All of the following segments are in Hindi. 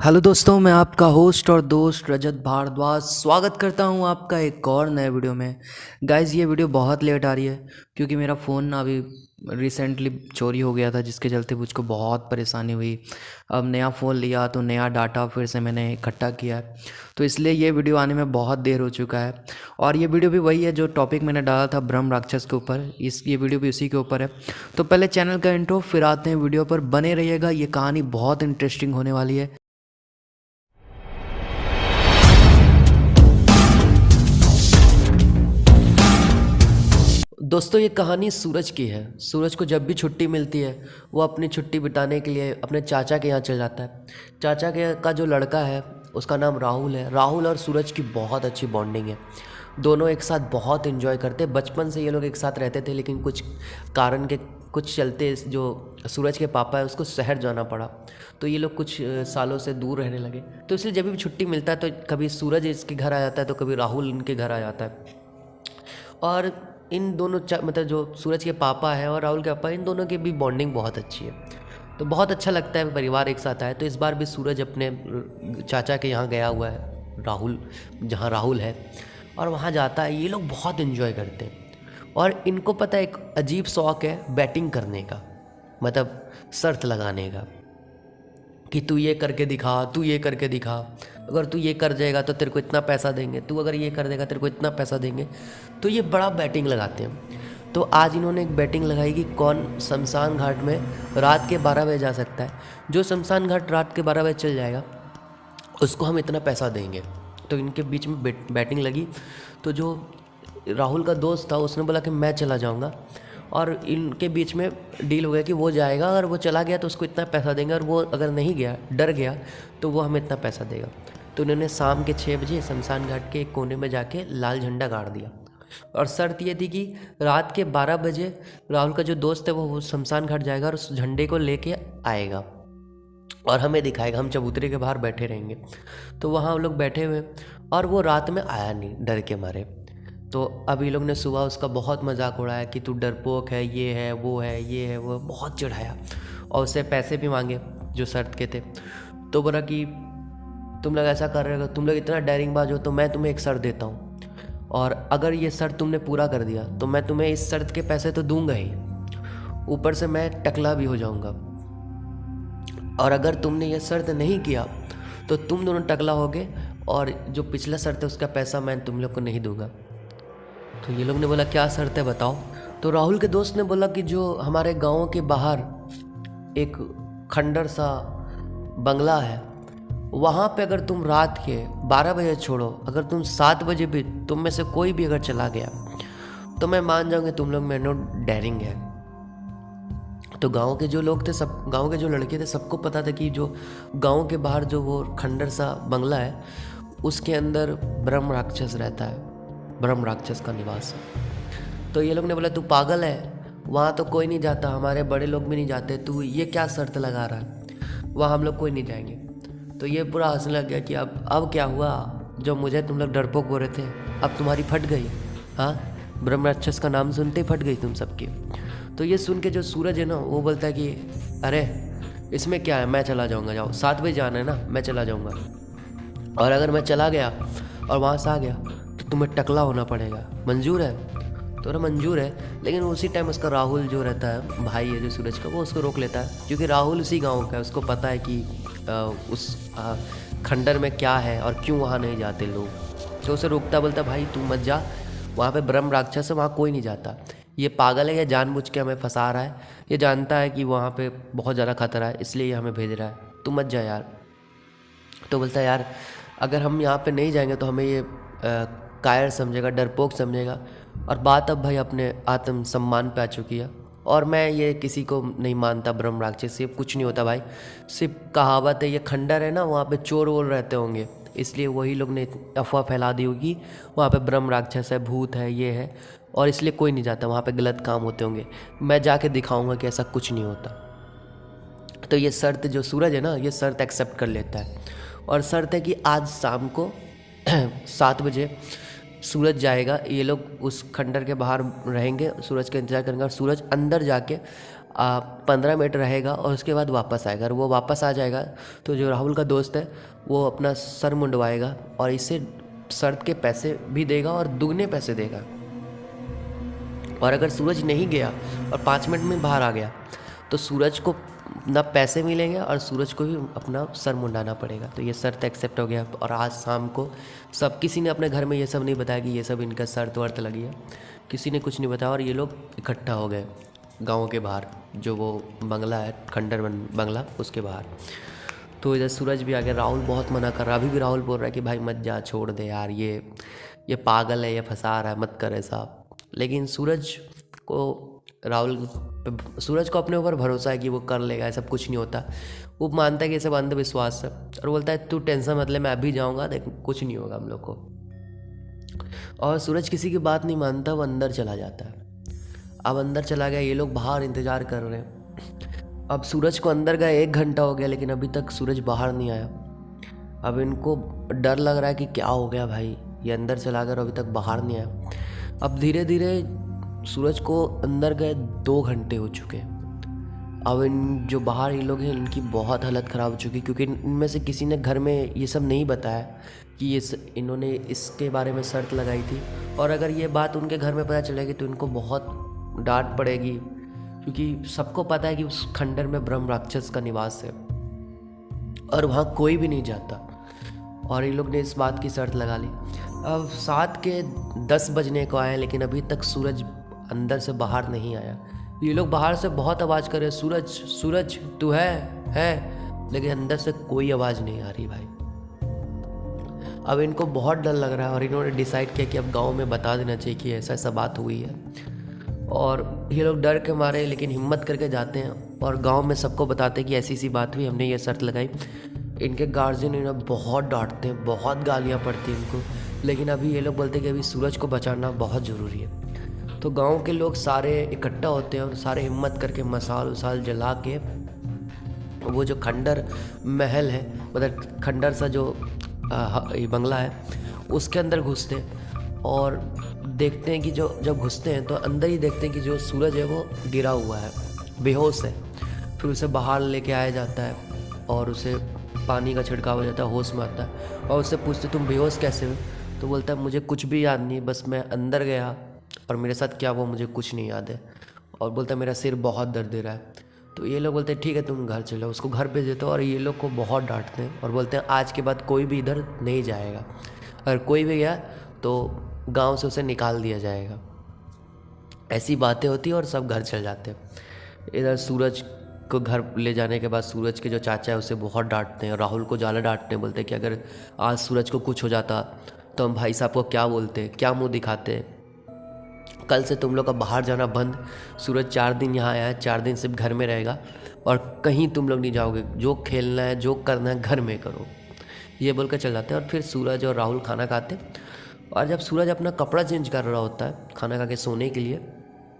हेलो दोस्तों, मैं आपका होस्ट और दोस्त रजत भारद्वाज स्वागत करता हूं आपका एक और नए वीडियो में। गाइज़, ये वीडियो बहुत लेट आ रही है क्योंकि मेरा फ़ोन ना अभी रिसेंटली चोरी हो गया था, जिसके चलते मुझको बहुत परेशानी हुई। अब नया फ़ोन लिया तो नया डाटा फिर से मैंने इकट्ठा किया है, तो इसलिए ये वीडियो आने में बहुत देर हो चुका है। और ये वीडियो भी वही है जो टॉपिक मैंने डाला था ब्रह्म राक्षस के ऊपर, ये वीडियो भी उसी के ऊपर है। तो पहले चैनल का इंट्रो, फिर आते हैं वीडियो पर। बने रहिएगा, ये कहानी बहुत इंटरेस्टिंग होने वाली है। दोस्तों, ये कहानी सूरज की है। सूरज को जब भी छुट्टी मिलती है वो अपनी छुट्टी बिताने के लिए अपने चाचा के यहाँ चल जाता है। चाचा के का जो लड़का है उसका नाम राहुल है। राहुल और सूरज की बहुत अच्छी बॉन्डिंग है। दोनों एक साथ बहुत इन्जॉय करते। बचपन से ये लोग एक साथ रहते थे, लेकिन कुछ कारण के कुछ चलते जो सूरज के पापा है उसको शहर जाना पड़ा, तो ये लोग कुछ सालों से दूर रहने लगे। तो इसलिए जब भी छुट्टी मिलता है तो कभी सूरज इसके घर आ जाता है तो कभी राहुल इनके घर आ जाता है। और इन दोनों मतलब जो सूरज के पापा है और राहुल के पापा, इन दोनों की भी बॉन्डिंग बहुत अच्छी है। तो बहुत अच्छा लगता है परिवार एक साथ आए। तो इस बार भी सूरज अपने चाचा के यहाँ गया हुआ है, राहुल, जहाँ राहुल है, और वहाँ जाता है। ये लोग बहुत इन्जॉय करते हैं और इनको पता है एक अजीब शौक है बैटिंग करने का, मतलब शर्त लगाने का कि तू ये करके दिखा, तू ये करके दिखा, अगर तू ये कर जाएगा तो तेरे को इतना पैसा देंगे, तू अगर ये कर देगा तेरे को इतना पैसा देंगे। तो ये बड़ा बैटिंग लगाते हैं। तो आज इन्होंने एक बैटिंग लगाई कि कौन शमशान घाट में रात के 12 बजे जा सकता है। जो शमशान घाट रात के 12 बजे चल जाएगा उसको हम इतना पैसा देंगे। तो इनके बीच में बैटिंग लगी। तो जो राहुल का दोस्त था उसने बोला कि मैं चला जाऊंगा, और इनके बीच में डील हो गया कि वो जाएगा, अगर वो चला गया तो उसको इतना पैसा देंगे, और वो अगर नहीं गया, डर गया, तो वो हमें इतना पैसा देगा। तो उन्होंने शाम के 6 बजे शमशान घाट के एक कोने में जाके लाल झंडा गाड़ दिया, और शर्त ये थी कि रात के 12 बजे राहुल का जो दोस्त है वो शमशान घाट जाएगा और उस झंडे को लेके आएगा और हमें दिखाएगा। हम चबूतरे के बाहर बैठे रहेंगे। तो वहाँ हम लोग बैठे हुए, और वो रात में आया नहीं, डर के मारे। तो अब ये लोग ने सुबह उसका बहुत मजाक उड़ाया कि तू डरपोक है, ये है, वो है, ये है, वो, बहुत चिढ़ाया, और उससे पैसे भी मांगे जो शर्त के थे। तो बोला कि तुम लोग ऐसा कर रहे हो, तुम लोग इतना डेयरिंगबाज हो, तो मैं तुम्हें एक शर्त देता हूँ, और अगर ये शर्त तुमने पूरा कर दिया तो मैं तुम्हें इस शर्त के पैसे तो दूंगा ही, ऊपर से मैं टकला भी हो जाऊंगा, और अगर तुमने ये शर्त नहीं किया तो तुम दोनों टकला होगे, और जो पिछला शर्त है उसका पैसा मैं तुम लोग को नहीं दूंगा। तो ये लोग ने बोला क्या शर्त है बताओ। तो राहुल के दोस्त ने बोला कि जो हमारे गाँव के बाहर एक खंडर सा बंगला है, वहाँ पे अगर तुम रात के 12 बजे छोड़ो, अगर तुम 7 बजे भी तुम में से कोई भी अगर चला गया तो मैं मान जाऊँगी तुम लोग में नो डेयरिंग है। तो गांव के जो लोग थे, सब गांव के जो लड़के थे, सबको पता था कि जो गांव के बाहर जो वो खंडर सा बंगला है उसके अंदर ब्रह्म राक्षस रहता है, ब्रह्म राक्षस का निवास है। तो ये लोग ने बोला तू पागल है, वहाँ तो कोई नहीं जाता, हमारे बड़े लोग भी नहीं जाते, तू ये क्या शर्त लगा रहा है, वहाँ हम लोग कोई नहीं जाएंगे। तो ये पूरा हंसने लग गया कि अब क्या हुआ, जो मुझे तुम लोग डरपोक बोल रहे थे अब तुम्हारी फट गई। हाँ, ब्रह्म राक्षस का नाम सुनते ही फट गई तुम सबकी। तो ये सुन के जो सूरज है ना, वो बोलता है कि अरे इसमें क्या है, मैं चला जाऊँगा, जाओ 7 बजे जाना है ना, मैं चला जाऊँगा, और अगर मैं चला गया और वहाँ से आ गया तो तुम्हें टकला होना पड़ेगा, मंजूर है? तो ना मंजूर है। लेकिन उसी टाइम उसका राहुल जो रहता है, भाई है जो सूरज का, वो उसको रोक लेता है, क्योंकि राहुल उसी गाँव का है, उसको पता है कि उस खंडर में क्या है और क्यों वहाँ नहीं जाते लोग। तो उसे रोकता, बोलता भाई तू मत जा, वहाँ पे ब्रह्म राक्षस है, वहाँ कोई नहीं जाता, ये पागल है, ये जानबूझ के हमें फंसा रहा है, ये जानता है कि वहाँ पे बहुत ज़्यादा खतरा है, इसलिए ये हमें भेज रहा है, तू मत जा यार। तो बोलता है यार अगर हम यहाँ पे नहीं जाएंगे तो हमें ये कायर समझेगा, डरपोक समझेगा, और बात अब भाई अपने आत्म सम्मान पे आ चुकी है, और मैं ये किसी को नहीं मानता ब्रह्म राक्षस से कुछ नहीं होता भाई, सिर्फ कहावत है, ये खंडर है ना, वहाँ पे चोर वोर रहते होंगे, इसलिए वही लोग ने अफवाह फैला दी होगी वहाँ पे ब्रह्म राक्षस है, भूत है, ये है, और इसलिए कोई नहीं जाता, वहाँ पे गलत काम होते होंगे, मैं जाके दिखाऊंगा कि ऐसा कुछ नहीं होता। तो ये शर्त जो सूरज है ना, ये शर्त एक्सेप्ट कर लेता है, और शर्त है कि आज शाम को 7 बजे सूरज जाएगा, ये लोग उस खंडर के बाहर रहेंगे, सूरज का इंतज़ार करेंगे, और सूरज अंदर जाके 15 मिनट रहेगा और उसके बाद वापस आएगा। और वो वापस आ जाएगा तो जो राहुल का दोस्त है वो अपना सर मुंडवाएगा और इसे शर्त के पैसे भी देगा और दुगने पैसे देगा। और अगर सूरज नहीं गया और 5 मिनट में बाहर आ गया तो सूरज को ना पैसे मिलेंगे और सूरज को भी अपना सर मुंडाना पड़ेगा। तो ये शर्त एक्सेप्ट हो गया। और आज शाम को किसी ने अपने घर में ये सब नहीं बताया कि ये सब इनका शर्त वर्त लगी है, किसी ने कुछ नहीं बताया। और ये लोग इकट्ठा हो गए गाँव के बाहर, जो वो बंगला है खंडर बंगला, उसके बाहर। तो इधर सूरज भी आ गया। राहुल बहुत मना कर रहा, अभी भी राहुल बोल रहा है कि भाई मत जा, छोड़ दे यार, ये पागल है, ये फंसा रहा है, मत कर ऐसा। लेकिन सूरज को अपने ऊपर भरोसा है कि वो कर लेगा, ऐसा कुछ नहीं होता। वो मानता है कि ये सब अंधविश्वास है और बोलता है तू टेंशन मत ले, मैं अभी जाऊँगा, देख कुछ नहीं होगा हम लोग को। और सूरज किसी की बात नहीं मानता, वो अंदर चला जाता है। अब अंदर चला गया, ये लोग बाहर इंतज़ार कर रहे हैं। अब सूरज को अंदर गए 1 घंटा हो गया लेकिन अभी तक सूरज बाहर नहीं आया। अब इनको डर लग रहा है कि क्या हो गया भाई, ये अंदर चला गया और अभी तक बाहर नहीं आया। अब धीरे धीरे सूरज को अंदर गए 2 घंटे हो चुके। अब इन जो बाहर ये लोग हैं इनकी बहुत हालत ख़राब हो चुकी, क्योंकि इनमें से किसी ने घर में ये सब नहीं बताया कि इन्होंने इसके बारे में शर्त लगाई थी। और अगर ये बात उनके घर में पता चलेगी तो इनको बहुत डांट पड़ेगी, क्योंकि सबको पता है कि उस खंडर में ब्रह्म राक्षस का निवास है और वहाँ कोई भी नहीं जाता। और ये लोग ने इस बात की शर्त लगा ली। अब 10 बजने को आए लेकिन अभी तक सूरज अंदर से बाहर नहीं आया। ये लोग बाहर से बहुत आवाज़ कर रहे, सूरज सूरज तू है, लेकिन अंदर से कोई आवाज़ नहीं आ रही भाई। अब इनको बहुत डर लग रहा है और इन्होंने डिसाइड किया कि अब गांव में बता देना चाहिए कि ऐसा ऐसा बात हुई है। और ये लोग डर के मारे लेकिन हिम्मत करके जाते हैं और गांव में सबको बताते हैं कि ऐसी सी बात हुई, हमने ये शर्त लगाई। इनके गार्जियन इन्हें बहुत डांटते हैं, बहुत गालियाँ पड़ती हैं इनको, लेकिन अभी ये लोग बोलते हैं कि अभी सूरज को बचाना बहुत ज़रूरी है। तो गांव के लोग सारे इकट्ठा होते हैं और सारे हिम्मत करके मसाल उसाल जला के वो जो खंडर महल है, मतलब खंडर सा जो बंगला है, उसके अंदर घुसते हैं। और देखते हैं कि जब घुसते हैं तो अंदर ही देखते हैं कि जो सूरज है वो गिरा हुआ है, बेहोश है। फिर उसे बाहर लेके आया जाता है और उसे पानी का छिड़काव हो जाता है, होश में आता है। और उससे पूछते तुम बेहोश कैसे हो? तो बोलता है मुझे कुछ भी याद नहीं, बस मैं अंदर गया और मेरे साथ क्या वो मुझे कुछ नहीं याद है। और बोलता है मेरा सिर बहुत दर्द दे रहा है। तो ये लोग बोलते हैं ठीक है तुम घर चलो, उसको घर भेज देते हो। और ये लोग को बहुत डांटते हैं और बोलते हैं आज के बाद कोई भी इधर नहीं जाएगा, अगर कोई भी गया तो गांव से उसे निकाल दिया जाएगा। ऐसी बातें होती हैं और सब घर चल जाते हैं। इधर सूरज को घर ले जाने के बाद सूरज के जो चाचा है उसे बहुत डांटते हैं, राहुल को ज़्यादा डांटते हैं। बोलते हैं कि अगर आज सूरज को कुछ हो जाता तो हम भाई साहब को क्या बोलते, क्या मुंह दिखाते। कल से तुम लोग का बाहर जाना बंद, सूरज 4 दिन यहाँ आया है, 4 दिन सिर्फ घर में रहेगा और कहीं तुम लोग नहीं जाओगे, जो खेलना है जो करना है घर में करो। ये बोल कर चल जाते हैं। और फिर सूरज और राहुल खाना खाते। और जब सूरज अपना कपड़ा चेंज कर रहा होता है खाना खा के सोने के लिए,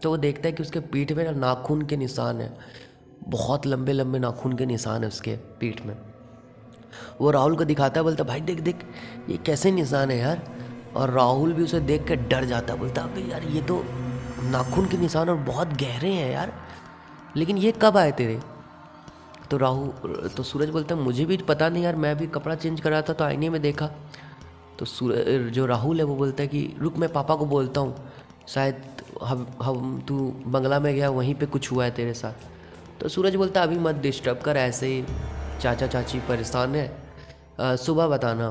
तो वो देखता है कि उसके पीठ में ना नाखून के निशान है, बहुत लंबे लंबे नाखून के निशान है उसके पीठ में। वो राहुल को दिखाता है, बोलता भाई देख देख ये कैसे निशान है यार। और राहुल भी उसे देख कर डर जाता है, बोलता अबे यार ये तो नाखून के निशान और बहुत गहरे हैं यार, लेकिन ये कब आए तेरे? तो सूरज बोलता है मुझे भी पता नहीं यार, मैं भी कपड़ा चेंज कर रहा था तो आईने में देखा। तो जो राहुल है वो बोलता है कि रुक मैं पापा को बोलता हूँ, शायद हम तू बंगला में गया वहीं पे कुछ हुआ है तेरे साथ। तो सूरज बोलता अभी मत डिस्टर्ब कर, ऐसे ही चाचा चाची परेशान है, सुबह बताना,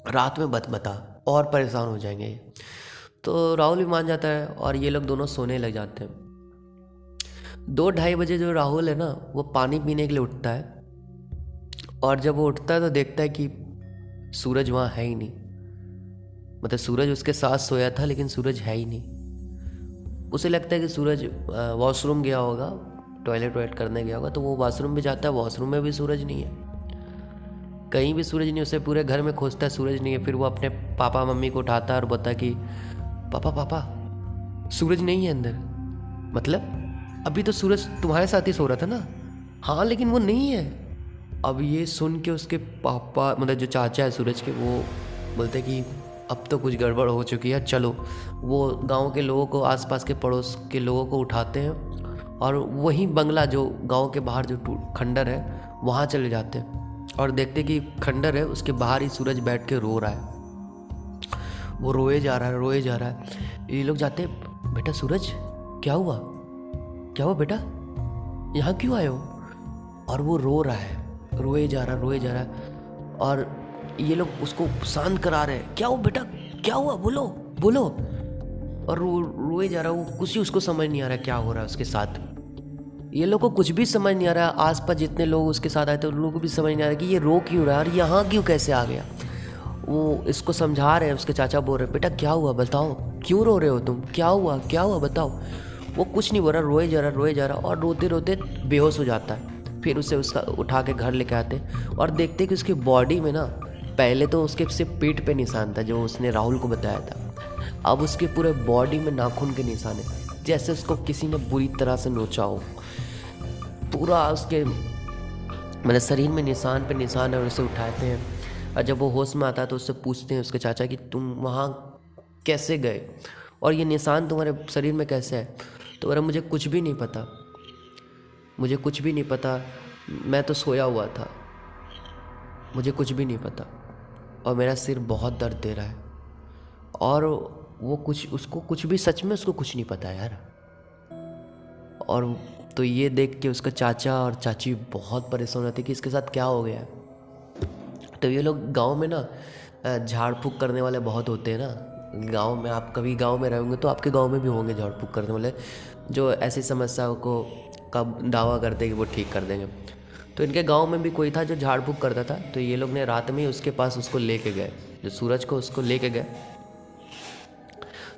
रात में मत बता और परेशान हो जाएंगे। तो राहुल भी मान जाता है और ये लोग दोनों सोने लग जाते हैं। 2-2:30 बजे जो राहुल है ना वो पानी पीने के लिए उठता है। और जब वो उठता है तो देखता है कि सूरज वहाँ है ही नहीं। मतलब सूरज उसके साथ सोया था लेकिन सूरज है ही नहीं। उसे लगता है कि सूरज वॉशरूम गया होगा, टॉयलेट करने गया होगा। तो वो वॉशरूम भी जाता है, वॉशरूम में भी सूरज नहीं है, कहीं भी सूरज नहीं। उसे पूरे घर में खोजता है, सूरज नहीं है। फिर वो अपने पापा मम्मी को उठाता है और बोलता है कि पापा सूरज नहीं है अंदर। मतलब अभी तो सूरज तुम्हारे साथ ही सो रहा था ना? हाँ लेकिन वो नहीं है। अब ये सुन के उसके पापा, मतलब जो चाचा है सूरज के, वो बोलते कि अब तो कुछ गड़बड़ हो चुकी है, चलो। वो गांव के लोगों को, आसपास के पड़ोस के लोगों को उठाते हैं और वही बंगला जो गांव के बाहर जो खंडर है वहाँ चले जाते हैं और देखते कि खंडर है उसके बाहर ही सूरज बैठ के रो रहा है। वो रोए जा रहा है, रोए जा रहा है। ये लोग जाते, बेटा सूरज क्या हुआ, क्या हुआ बेटा, यहाँ क्यों आए हो? और वो रो रहा है, रोए जा रहा है, रोए जा रहा है। और ये लोग उसको शांत करा रहे हैं, क्या हुआ बेटा, क्या हुआ, बोलो बोलो। और रोए जा रहा है। वो कुछ ही उसको समझ नहीं आ रहा क्या हो रहा है उसके साथ। ये लोग को कुछ भी समझ नहीं आ रहा है। आसपास जितने लोग उसके साथ आए थे उन लोगों को भी समझ नहीं आ रहा कि ये रो क्यों रहा है और यहाँ क्यों कैसे आ गया। वो इसको समझा रहे हैं, उसके चाचा बोल रहे हैं, बेटा क्या हुआ बताओ, क्यों रो रहे हो तुम, क्या हुआ, क्या हुआ बताओ। वो कुछ नहीं बोल रहा, रोए जा रहा, रोए जा रहा और रोते रोते बेहोश हो जाता है। फिर उसे उसका उठा के घर लेके आते और देखते कि उसकी बॉडी में ना, पहले तो उसके सिर्फ पीठ पे निशान था जो उसने राहुल को बताया था, अब उसके पूरे बॉडी में नाखून के निशान है, जैसे उसको किसी ने बुरी तरह से नोचा हो। पूरा उसके मतलब शरीर में निशान पे निशान है। और उसे उठाते हैं और जब वो होश में आता है तो उससे पूछते हैं उसके चाचा कि तुम वहाँ कैसे गए और ये निशान तुम्हारे शरीर में कैसे है? तो बोला मुझे कुछ भी नहीं पता, मुझे कुछ भी नहीं पता, मैं तो सोया हुआ था, मुझे कुछ भी नहीं पता और मेरा सिर बहुत दर्द दे रहा है। और वो कुछ उसको कुछ भी, सच में उसको कुछ नहीं पता यार। और तो ये देख के उसका चाचा और चाची बहुत परेशान होते कि इसके साथ क्या हो गया है। तो ये लोग गांव में ना झाड़ फूक करने वाले बहुत होते हैं ना। गांव में आप कभी गांव में रहेंगे तो आपके गांव में भी होंगे झाड़ फूक करने वाले जो ऐसी समस्याओं को का दावा करते हैं कि वो ठीक कर देंगे। तो इनके गांव में भी कोई था जो झाड़ फूक करता था। तो ये लोग ने रात में ही उसके पास उसको लेके गए, जो सूरज को उसको लेके गए।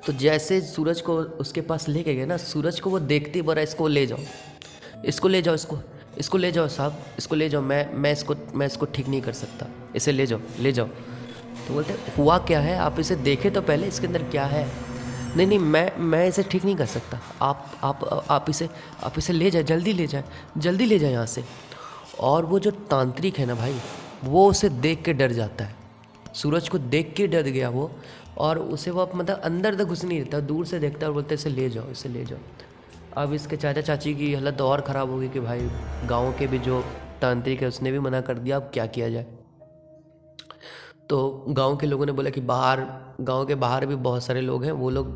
तो जैसे सूरज को उसके पास लेके गए ना, सूरज को वो देखते ही बोला इसको ले जाओ, इसको ले जाओ, इसको ले जाओ साहब, इसको ले जाओ, मैं इसको ठीक नहीं कर सकता, इसे ले जाओ, ले जाओ। तो बोलते हुआ क्या है, आप इसे देखे तो पहले इसके अंदर क्या है। नहीं नहीं, मैं इसे ठीक नहीं कर सकता, आप इसे ले जाए, जल्दी ले जाए, जल्दी ले जाए यहाँ से। और वो जो तांत्रिक है ना भाई, वो उसे देख के डर जाता है, सूरज को देख के डर गया वो। और उसे वो मतलब अंदर तक घुस नहीं देता, दूर से देखता है और बोलते इसे ले जाओ, इसे ले जाओ। अब इसके चाचा चाची की हालत और ख़राब होगी कि भाई गांव के भी जो तांत्रिक है उसने भी मना कर दिया, अब क्या किया जाए। तो गांव के लोगों ने बोला कि बाहर, गांव के बाहर भी बहुत सारे लोग हैं, वो लोग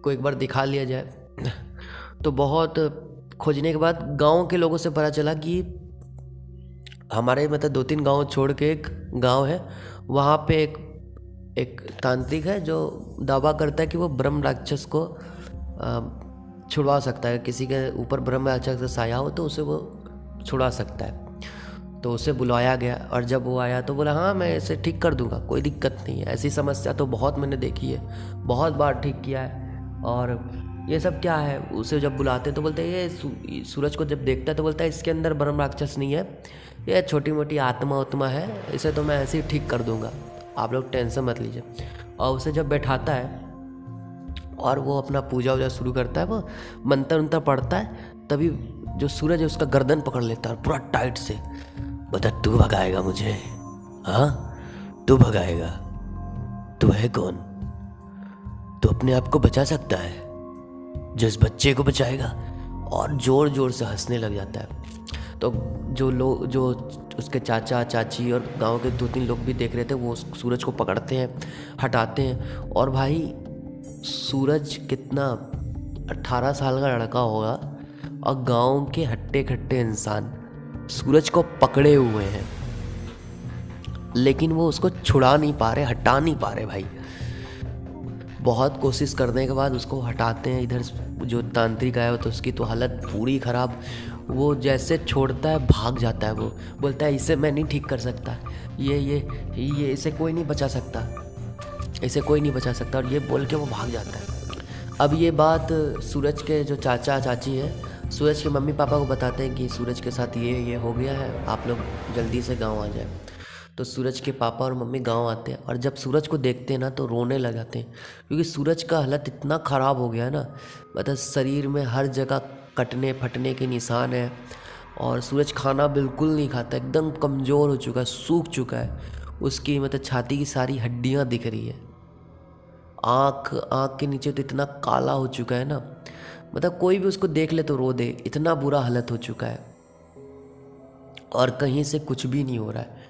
को एक बार दिखा लिया जाए। तो बहुत खोजने के बाद गांव के लोगों से पता चला कि हमारे मतलब 2-3 गांव छोड़ के एक गांव है, वहाँ पे एक तांत्रिक है जो दावा करता है कि वो ब्रह्म राक्षस को छुड़वा सकता है। किसी के ऊपर ब्रह्म राक्षस का साया हो तो उसे वो छुड़ा सकता है। तो उसे बुलाया गया और जब वो आया तो बोला हाँ मैं इसे ठीक कर दूंगा, कोई दिक्कत नहीं है, ऐसी समस्या तो बहुत मैंने देखी है, बहुत बार ठीक किया है। और ये सब क्या है, उसे जब बुलाते तो बोलते हैं ये सूरज को जब देखता है तो बोलता है इसके अंदर ब्रह्म राक्षस नहीं है, ये छोटी मोटी आत्मा उत्मा है, इसे तो मैं ऐसे ही ठीक कर दूंगा, आप लोग टेंशन मत लीजिए। और उसे जब बैठाता है और वो अपना पूजा वूजा शुरू करता है, वो मंत्र उंत्र पढ़ता है, तभी जो सूरज है उसका गर्दन पकड़ लेता है पूरा टाइट से। बता तू भगाएगा मुझे, हाँ तू भगाएगा, तू है कौन, तू अपने आप को बचा सकता है, जो इस बच्चे को बचाएगा। और जोर जोर से हंसने लग जाता है। तो जो लोग, जो उसके चाचा चाची और गांव के 2-3 लोग भी देख रहे थे, वो सूरज को पकड़ते हैं, हटाते हैं। और भाई सूरज कितना 18 साल का लड़का होगा और गांव के हट्टे खट्टे इंसान सूरज को पकड़े हुए हैं, लेकिन वो उसको छुड़ा नहीं पा रहे, हटा नहीं पा रहे भाई। बहुत कोशिश करने के बाद उसको हटाते हैं। इधर जो तांत्रिक आया हो तो उसकी तो हालत पूरी ख़राब, वो जैसे छोड़ता है भाग जाता है। वो बोलता है इसे मैं नहीं ठीक कर सकता, ये इसे कोई नहीं बचा सकता, इसे कोई नहीं बचा सकता, और ये बोल के वो भाग जाता है। अब ये बात सूरज के जो चाचा चाची है, सूरज के मम्मी पापा को बताते हैं कि सूरज के साथ ये हो गया है, आप लोग जल्दी से गाँव आ जाए। तो सूरज के पापा और मम्मी गांव आते हैं और जब सूरज को देखते हैं ना तो रोने लग जाते हैं, क्योंकि सूरज का हालत इतना ख़राब हो गया है ना, मतलब शरीर में हर जगह कटने फटने के निशान है। और सूरज खाना बिल्कुल नहीं खाता, एकदम कमज़ोर हो चुका है, सूख चुका है। उसकी मतलब छाती की सारी हड्डियाँ दिख रही है, आँख के नीचे तो इतना काला हो चुका है ना, मतलब कोई भी उसको देख ले तो रो दे, इतना बुरा हालत हो चुका है। और कहीं से कुछ भी नहीं हो रहा है,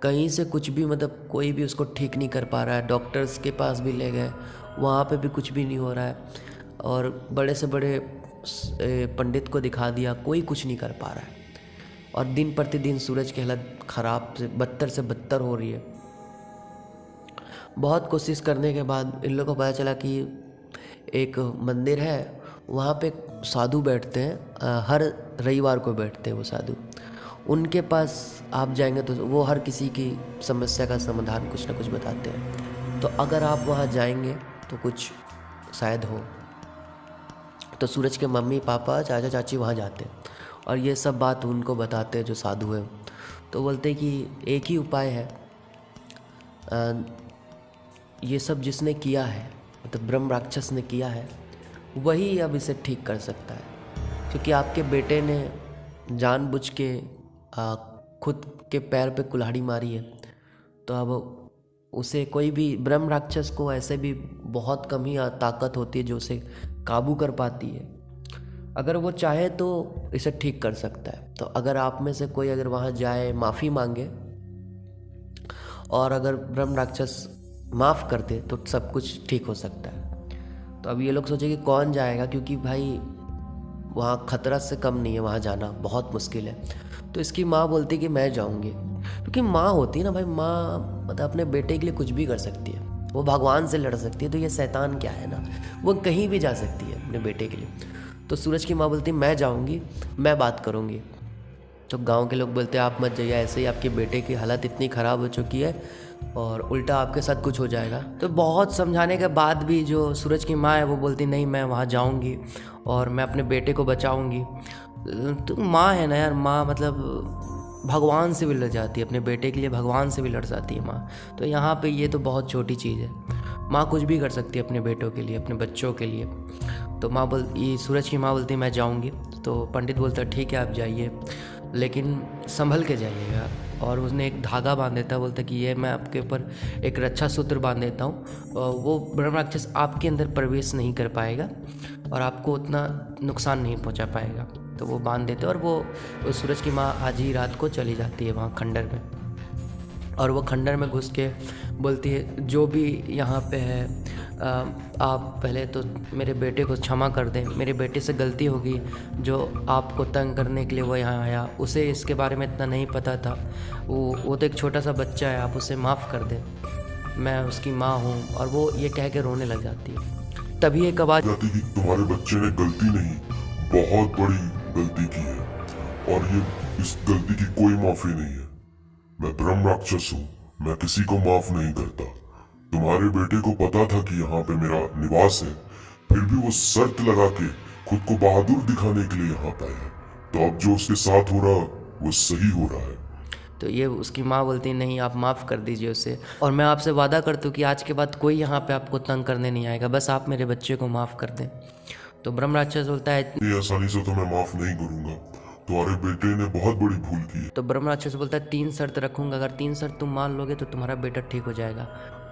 कहीं से कुछ भी, मतलब कोई भी उसको ठीक नहीं कर पा रहा है। डॉक्टर्स के पास भी ले गए, वहाँ पे भी कुछ भी नहीं हो रहा है। और बड़े से बड़े पंडित को दिखा दिया, कोई कुछ नहीं कर पा रहा है। और दिन प्रतिदिन सूरज की हालत ख़राब से बदतर हो रही है। बहुत कोशिश करने के बाद इन लोगों को पता चला कि एक मंदिर है, वहाँ पे साधु बैठते हैं, हर रविवार को बैठते हैं वो साधु। उनके पास आप जाएंगे तो वो हर किसी की समस्या का समाधान कुछ ना कुछ बताते हैं। तो अगर आप वहाँ जाएंगे तो कुछ शायद हो। तो सूरज के मम्मी पापा चाचा चाची वहाँ जाते हैं और ये सब बात उनको बताते हैं जो साधु है। तो बोलते हैं कि एक ही उपाय है, ये सब जिसने किया है, मतलब ब्रह्म राक्षस ने किया है, वही अब इसे ठीक कर सकता है। क्योंकि आपके बेटे ने जानबूझ के खुद के पैर पे कुल्हाड़ी मारी है। तो अब उसे कोई भी ब्रह्म राक्षस को ऐसे भी बहुत कम ही ताकत होती है जो उसे काबू कर पाती है। अगर वो चाहे तो इसे ठीक कर सकता है। तो अगर आप में से कोई अगर वहाँ जाए, माफ़ी मांगे और अगर ब्रह्म राक्षस माफ़ कर दे तो सब कुछ ठीक हो सकता है। तो अब ये लोग सोचे कि कौन जाएगा, क्योंकि भाई वहाँ खतरा से कम नहीं है, वहाँ जाना बहुत मुश्किल है। तो इसकी माँ बोलती कि मैं जाऊँगी, क्योंकि माँ होती है ना भाई, माँ मतलब अपने बेटे के लिए कुछ भी कर सकती है, वो भगवान से लड़ सकती है। तो ये शैतान क्या है ना, वो कहीं भी जा सकती है अपने बेटे के लिए। तो सूरज की माँ बोलती मैं जाऊँगी, मैं बात करूँगी। तो गांव के लोग बोलते आप मत जाइए, ऐसे ही आपके बेटे की हालत इतनी ख़राब हो चुकी है और उल्टा आपके साथ कुछ हो जाएगा। तो बहुत समझाने के बाद भी जो सूरज की माँ है वो बोलती नहीं, मैं वहाँ जाऊँगी और मैं अपने बेटे को बचाऊँगी। तो माँ है ना यार, माँ मतलब भगवान से भी लड़ जाती है, अपने बेटे के लिए भगवान से भी लड़ जाती है माँ। तो यहाँ पे ये तो बहुत छोटी चीज़ है, माँ कुछ भी कर सकती है अपने बेटों के लिए, अपने बच्चों के लिए। तो ये सूरज की माँ बोलती मैं जाऊँगी। तो पंडित बोलता ठीक है आप जाइए, लेकिन संभल के जाइएगा। और उसने एक धागा बांध देता, बोलता कि ये मैं आपके ऊपर एक रक्षा सूत्र बांध देता हूँ, वो ब्रह्म राक्षस आपके अंदर प्रवेश नहीं कर पाएगा और आपको उतना नुकसान नहीं पहुँचा पाएगा। तो वो बांध देते और वो सूरज की माँ आज ही रात को चली जाती है वहाँ खंडर में। और वो खंडर में घुस के बोलती है जो भी यहाँ पे है, आप पहले तो मेरे बेटे को क्षमा कर दें, मेरे बेटे से गलती होगी जो आपको तंग करने के लिए वो यहाँ आया, उसे इसके बारे में इतना नहीं पता था, वो तो एक छोटा सा बच्चा है, आप उसे माफ़ कर दें, मैं उसकी माँ हूँ। और वो ये कह के रोने लग जाती है। तभी एक आवाज़ जाती कि तुम्हारे बच्चे ने गलती नहीं, बहुत बड़ी गलती की है और ये इस गलती की कोई माफी नहीं है। मैं ब्रह्म राक्षस हूँ, मैं किसी को माफ नहीं करता। तुम्हारे बेटे को पता था कि यहाँ पे मेरा निवास है, फिर भी वो शर्त लगा के खुद को बहादुर दिखाने के लिए यहाँ पे आया। तो अब जो उसके साथ हो रहा वो सही हो रहा है। तो ये उसकी माँ बोलती नहीं, आप माफ़ कर दीजिए उसे, और मैं आपसे वादा करती हूँ कि आज के बाद कोई यहाँ पे आपको तंग करने नहीं आएगा, बस आप मेरे बच्चे को माफ़ कर दें। तो ब्रह्म राक्षस बोलता है इतनी आसानी से तो मैं माफ नहीं करूंगा, तुम्हारे बेटे ने बहुत बड़ी भूल की है। तो ब्रह्म राक्षस बोलता है 3 शर्त रखूंगा, अगर 3 शर्त तुम मान लोगे तो तुम्हारा बेटा ठीक हो जाएगा।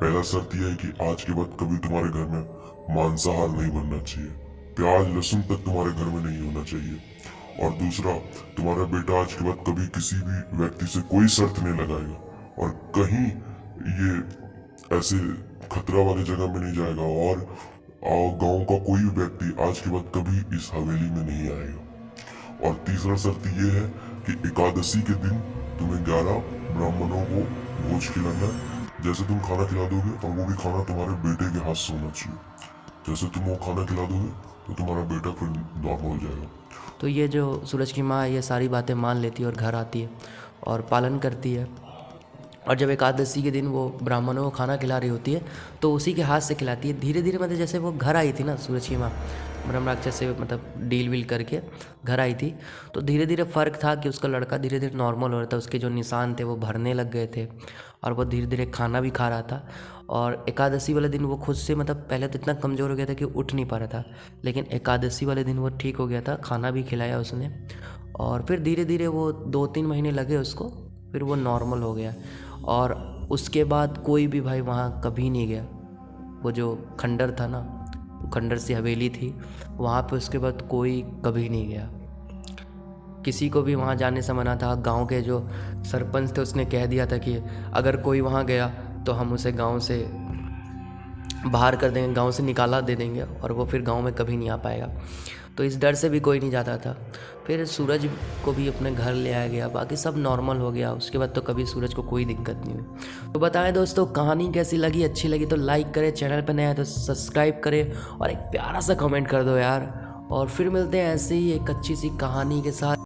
पहला शर्त यह है कि आज के बाद कभी तुम्हारे घर में मांसाहार नहीं बनना चाहिए, प्याज लहसुन तक तुम्हारे घर में नहीं होना चाहिए। और दूसरा, तुम्हारा बेटा आज के बाद कभी किसी भी व्यक्ति से कोई शर्त नहीं लगाएगा और कहीं ये ऐसे खतरा वाली जगह में नहीं जाएगा और गांव का कोई भी व्यक्ति आज के बाद कभी इस हवेली में नहीं आएगा। और तीसरा शर्त ये है कि एकादशी के दिन तुम्हें 11 ब्राह्मणों को भोज खिलाना है। जैसे तुम खाना खिला दोगे और वो भी खाना तुम्हारे बेटे के हाथ से होना चाहिए। जैसे तुम वो खाना खिला दोगे तो तुम्हारा बेटा फिर नॉर्मल हो जाएगा। तो ये जो सूरज की माँ ये सारी बातें मान लेती है और घर आती है और पालन करती है। और जब एकादशी के दिन वो ब्राह्मणों को खाना खिला रही होती है तो उसी के हाथ से खिलाती है। धीरे धीरे मतलब जैसे वो घर आई थी ना, सूरज की माँ ब्रह्म राक्षस से मतलब डील वील करके घर आई थी, तो धीरे धीरे फ़र्क था कि उसका लड़का धीरे धीरे नॉर्मल हो रहा था, उसके जो निशान थे वो भरने लग गए थे और वो धीरे धीरे खाना भी खा रहा था। और एकादशी वाले दिन वो खुद से मतलब पहले तो इतना कमज़ोर हो गया था कि उठ नहीं पा रहा था, लेकिन एकादशी वाले दिन वो ठीक हो गया था, खाना भी खिलाया उसने। और फिर धीरे धीरे वो 2-3 महीने लगे उसको, फिर वो नॉर्मल हो गया। और उसके बाद कोई भी भाई वहाँ कभी नहीं गया। वो जो खंडर था ना, खंडर सी हवेली थी, वहाँ पे उसके बाद कोई कभी नहीं गया। किसी को भी वहाँ जाने से मना था। गांव के जो सरपंच थे उसने कह दिया था कि अगर कोई वहाँ गया तो हम उसे गांव से बाहर कर देंगे, गांव से निकाला दे देंगे और वो फिर गांव में कभी नहीं आ पाएगा। तो इस डर से भी कोई नहीं जाता था। फिर सूरज को भी अपने घर ले आया गया, बाकी सब नॉर्मल हो गया। उसके बाद तो कभी सूरज को कोई दिक्कत नहीं हुई। तो बताएं दोस्तों, कहानी कैसी लगी? अच्छी लगी तो लाइक करें, चैनल पर नया है तो सब्सक्राइब करें और एक प्यारा सा कमेंट कर दो यार। और फिर मिलते हैं ऐसे ही एक अच्छी सी कहानी के साथ।